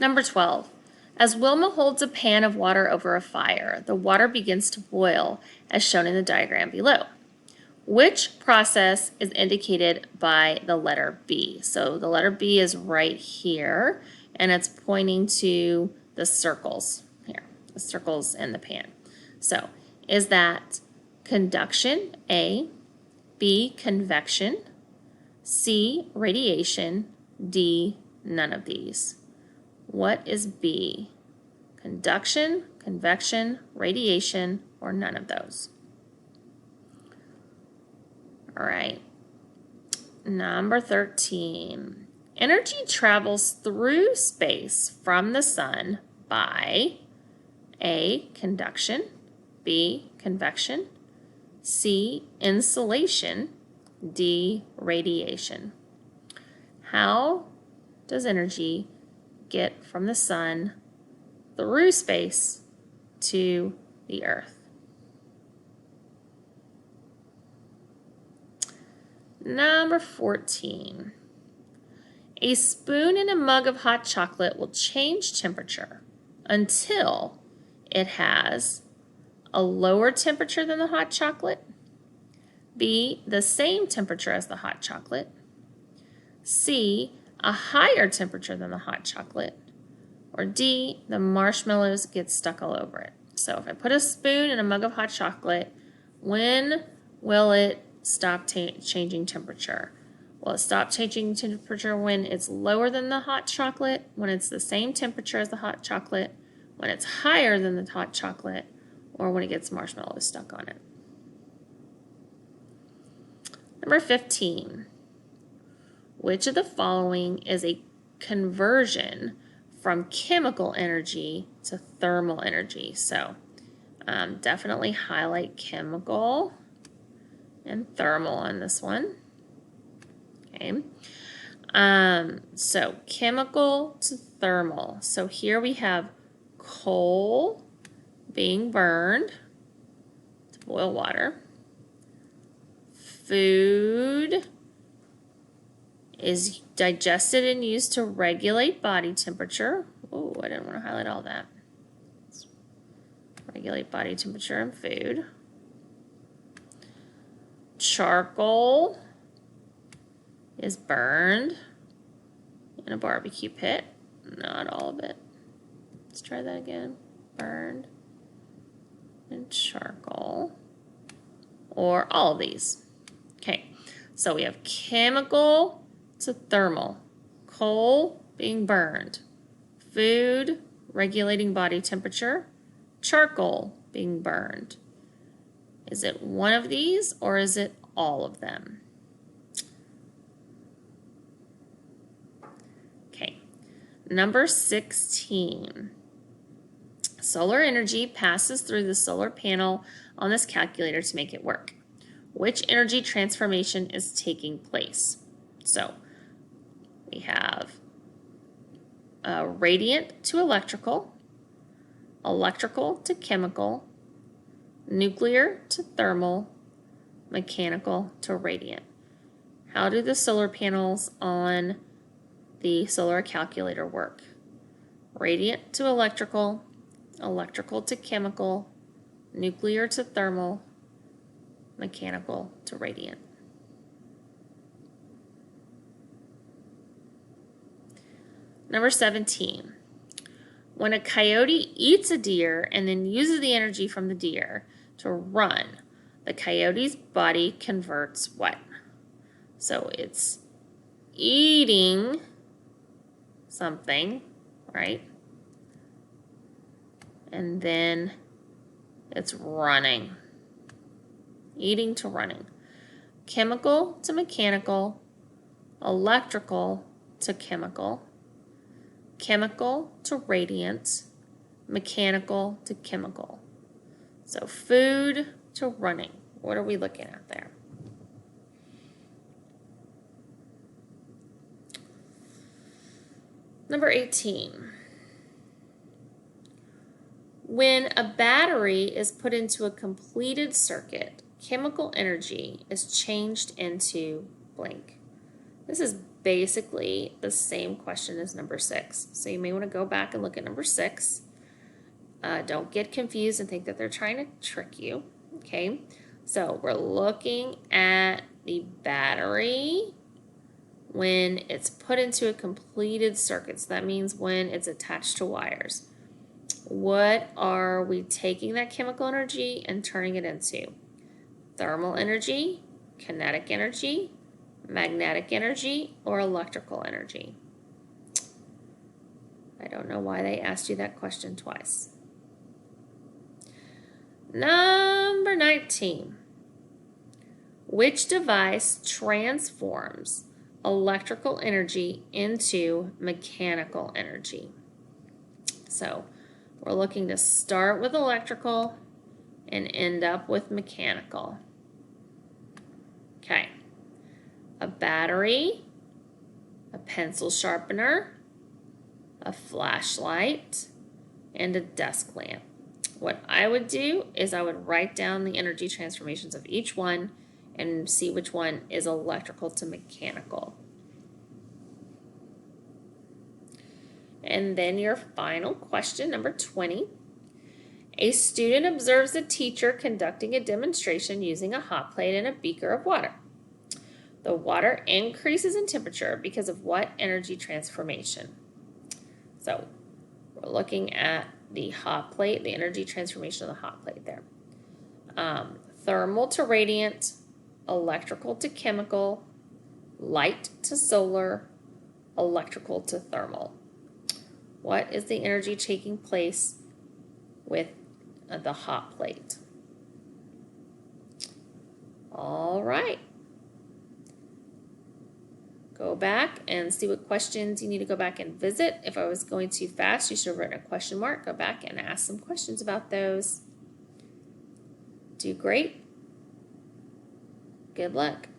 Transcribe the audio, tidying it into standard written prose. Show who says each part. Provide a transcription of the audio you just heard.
Speaker 1: Number 12. As Wilma holds a pan of water over a fire, the water begins to boil, as shown in the diagram below. Which process is indicated by the letter B? So the letter B is right here, and it's pointing to the circles here, the circles in the pan. So is that conduction, A, B, convection, C, radiation, D, none of these? What is B? Conduction, convection, radiation, or none of those? All right. Number 13. Energy travels through space from the sun by A, conduction, B, convection, C, insulation, D, radiation. How does energy get from the sun through space to the earth? Number 14. A spoon in a mug of hot chocolate will change temperature until it has a lower temperature than the hot chocolate, B, the same temperature as the hot chocolate, C, a higher temperature than the hot chocolate, or D, the marshmallows get stuck all over it. So if I put a spoon in a mug of hot chocolate, when will it stop changing temperature? Will it stop changing temperature when it's lower than the hot chocolate, when it's the same temperature as the hot chocolate, when it's higher than the hot chocolate, or when it gets marshmallows stuck on it? Number 15. Which of the following is a conversion from chemical energy to thermal energy? So definitely highlight chemical and thermal on this one. Okay. So chemical to thermal. So here we have coal being burned to boil water. Food is digested and used to regulate body temperature. Oh, I didn't want to highlight all that. Let's regulate body temperature in food. Charcoal is burned in a barbecue pit. Not all of it. Let's try that again. Burned in charcoal. Or all of these. Okay, so we have chemical to thermal. Coal being burned. Food regulating body temperature. Charcoal being burned. Is it one of these or is it all of them? Okay, number 16. Solar energy passes through the solar panel on this calculator to make it work. Which energy transformation is taking place? So we have radiant to electrical, electrical to chemical, nuclear to thermal, mechanical to radiant. How do the solar panels on the solar calculator work? Radiant to electrical, electrical to chemical, nuclear to thermal, mechanical to radiant. Number 17. When a coyote eats a deer and then uses the energy from the deer to run, the coyote's body converts what? So it's eating something, right? And then it's running. Eating to running. Chemical to mechanical, electrical to chemical, chemical to radiant, mechanical to chemical. So food to running. What are we looking at there? Number 18. When a battery is put into a completed circuit, chemical energy is changed into blank. This is basically the same question as number 6. So you may want to go back and look at number 6. Don't get confused and think that they're trying to trick you. Okay, so we're looking at the battery when it's put into a completed circuit. So that means when it's attached to wires. What are we taking that chemical energy and turning it into? Thermal energy, kinetic energy, magnetic energy, or electrical energy? I don't know why they asked you that question twice. Number 19. Which device transforms electrical energy into mechanical energy? So we're looking to start with electrical and end up with mechanical. Okay. A battery, a pencil sharpener, a flashlight, and a desk lamp. What I would do is I would write down the energy transformations of each one and see which one is electrical to mechanical. And then your final question, number 20. A student observes a teacher conducting a demonstration using a hot plate and a beaker of water. The water increases in temperature because of what energy transformation? So we're looking at the hot plate, the energy transformation of the hot plate there. Thermal to radiant, electrical to chemical, light to solar, electrical to thermal. What is the energy taking place with the hot plate? All right. Go back and see what questions you need to go back and visit. If I was going too fast, you should have written a question mark. Go back and ask some questions about those. Do great. Good luck.